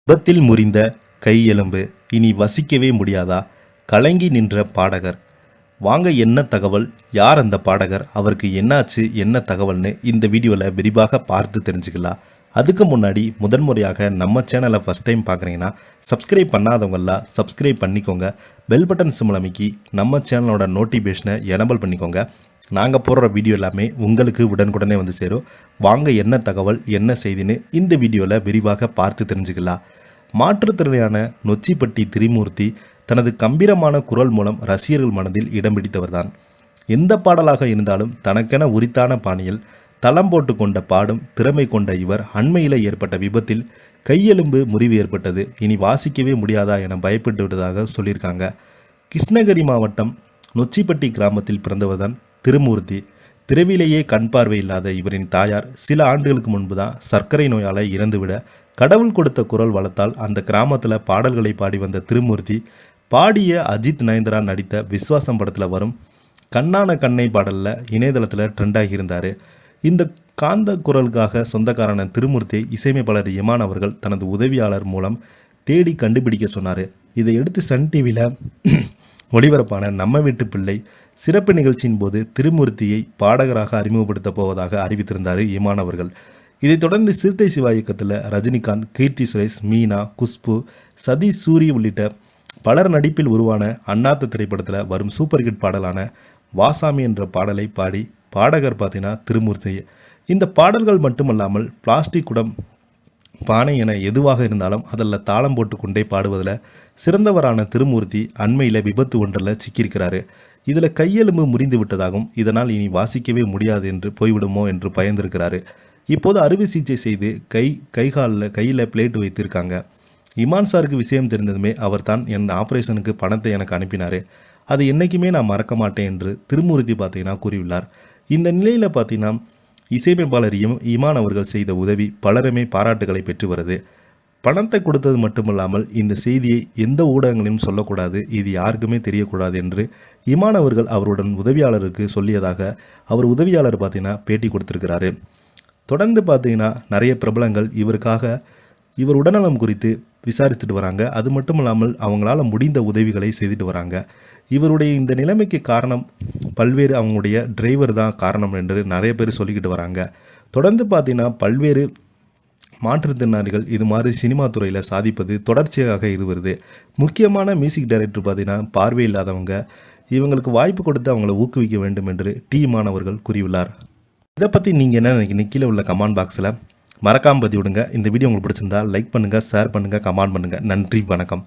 விபத்தில் முறிந்த கையெலும்பு இனி வசிக்கவே முடியாதா? கலங்கி நின்ற பாடகர். வாங்க, என்ன தகவல், யார் அந்த பாடகர், அவருக்கு என்னாச்சு, என்ன தகவல்னு இந்த வீடியோவில் விரிவாக பார்த்து தெரிஞ்சுக்கலாம். அதுக்கு முன்னாடி முதன்முறையாக நம்ம சேனலை ஃபஸ்ட் டைம் பார்க்குறீங்கன்னா சப்ஸ்கிரைப் பண்ணாதவங்களாம் சப்ஸ்கிரைப் பண்ணிக்கோங்க. பெல் பட்டன் சிம்பிள் அமைக்கி நம்ம சேனலோட நோட்டிஃபிகேஷனை எனபிள் பண்ணிக்கோங்க. நாங்கள் போடுற வீடியோ எல்லாமே உங்களுக்கு உடனுக்குடனே வந்து சேரும். வாங்க, என்ன தகவல், என்ன செய்தின்னு இந்த வீடியோவில் விரிவாக பார்த்து தெரிஞ்சுக்கலாம். மாற்றுத்திறனான நொச்சிப்பட்டி திரிமூர்த்தி தனது கம்பீரமான குரல் மூலம் ரசிகர்கள் மனதில் இடம் பிடித்தவர்தான். எந்த பாடலாக இருந்தாலும் தனக்கென உரித்தான பாணியில் தளம் போட்டு கொண்ட பாடும் திறமை கொண்ட இவர் அண்மையில் ஏற்பட்ட விபத்தில் கையெலும்பு முறிவு ஏற்பட்டது. இனி வாசிக்கவே முடியாதா என பயப்பட்டு விட்டதாக சொல்லியிருக்காங்க. கிருஷ்ணகிரி மாவட்டம் நொச்சிப்பட்டி கிராமத்தில் பிறந்தவர்தான் திருமூர்த்தி. பிறவிலேயே கண் பார்வை இல்லாத இவரின் தாயார் சில ஆண்டுகளுக்கு முன்பு தான் சர்க்கரை நோயால் இறந்துவிட கடவுள் கொடுத்த குரல் வளத்தால் அந்த கிராமத்தில் பாடல்களை பாடி வந்த திருமூர்த்தி பாடிய அஜித் நயன்தாரா நடித்த விஸ்வாசம் படத்தில் வரும் கண்ணான கண்ணை பாடலில் இணையதளத்தில் ட்ரெண்டாகி இருந்தார். இந்த காந்த குரலுக்காக சொந்தக்காரன திருமூர்த்தியை இசையமைப்பாளர் இமான் அவர்கள் தனது உதவியாளர் மூலம் தேடி கண்டுபிடிக்க சொன்னார். இதை எடுத்து சன் டிவியில் ஒளிபரப்பான நம்ம வீட்டு பிள்ளை சிறப்பு நிகழ்ச்சியின் போது திருமூர்த்தியை பாடகராக அறிமுகப்படுத்த போவதாக அறிவித்திருந்தார் இமான் அவர்கள். இதைத் தொடர்ந்து சிறுத்தை சிவா இயக்கத்தில் ரஜினிகாந்த், கீர்த்தி சுரேஷ், மீனா, குஷ்பு, சதீஷ் சூரி உள்ளிட்ட பலர் நடிப்பில் உருவான அண்ணாத்த திரைப்படத்தில் வரும் சூப்பர் ஹிட் பாடலான வாசாமி என்ற பாடலை பாடி பாடகர் பார்த்தீங்கன்னா திருமூர்த்தி. இந்த பாடல்கள் மட்டுமல்லாமல் பிளாஸ்டிக் குடம், பானை என எதுவாக இருந்தாலும் அதில் தாளம் போட்டு கொண்டே பாடுவதில் சிறந்தவரான திருமூர்த்தி அண்மையில் விபத்து ஒன்றில் சிக்கியிருக்கிறாரு. இதில் கையெலும்பு முறிந்து விட்டதாகவும் இதனால் இனி வாசிக்கவே முடியாது என்று போய்விடுமோ என்று பயந்திருக்கிறாரு. இப்போது அறுவை சிகிச்சை செய்து கையில் பிளேட் வைத்திருக்காங்க. இமான் சாருக்கு விஷயம் தெரிந்ததுமே அவர் தான் என் ஆப்ரேஷனுக்கு பணத்தை எனக்கு அனுப்பினார், அது என்றைக்குமே நான் மறக்க மாட்டேன் என்று திருமூர்த்தி பார்த்தீங்கன்னா கூறியுள்ளார். இந்த நிலையில் பார்த்தீங்கன்னா இசையமைப்பாளர் இமான் அவர்கள் செய்த உதவி பலருமே பாராட்டுகளை பெற்று வருது. பணத்தை கொடுத்தது மட்டுமல்லாமல் இந்த செய்தியை எந்த ஊடகங்களையும் சொல்லக்கூடாது, இது யாருக்குமே தெரியக்கூடாது என்று இமான் அவர்கள் அவருடன் உதவியாளருக்கு சொல்லியதாக அவர் உதவியாளர் பார்த்தீங்கன்னா பேட்டி கொடுத்துருக்கிறாரு. தொடர்ந்து பார்த்தீங்கன்னா நிறைய பிரபலங்கள் இவர் உடல்நலம் குறித்து விசாரித்துட்டு வராங்க. அது மட்டும் இல்லாமல் அவங்களால முடிந்த உதவிகளை செய்துட்டு வராங்க. இவருடைய இந்த நிலைமைக்கு காரணம் பல்வேறு அவங்களுடைய டிரைவர் தான் காரணம் என்று நிறைய பேர் சொல்லிக்கிட்டு வராங்க. தொடர்ந்து பார்த்தீங்கன்னா பல்வேறு மாற்றுத்திறனாளிகள் இது மாதிரி சினிமா துறையில் சாதிப்பது தொடர்ச்சியாக இது வருது. முக்கியமான மியூசிக் டைரக்டர் பார்த்தீங்கன்னா பார்வை இல்லாதவங்க, இவங்களுக்கு வாய்ப்பு கொடுத்து அவங்கள ஊக்குவிக்க வேண்டும் என்று மாணவர்கள் கூறியுள்ளார். இதை பற்றி நீங்கள் என்ன நினைக்கிறீங்க? கீழே உள்ள கமெண்ட் பாக்ஸில் மறக்காமல் பதிவிடுங்க. இந்த வீடியோ உங்களுக்கு பிடிச்சிருந்தா லைக் பண்ணுங்கள், ஷேர் பண்ணுங்கள், கமெண்ட் பண்ணுங்கள். நன்றி, வணக்கம்.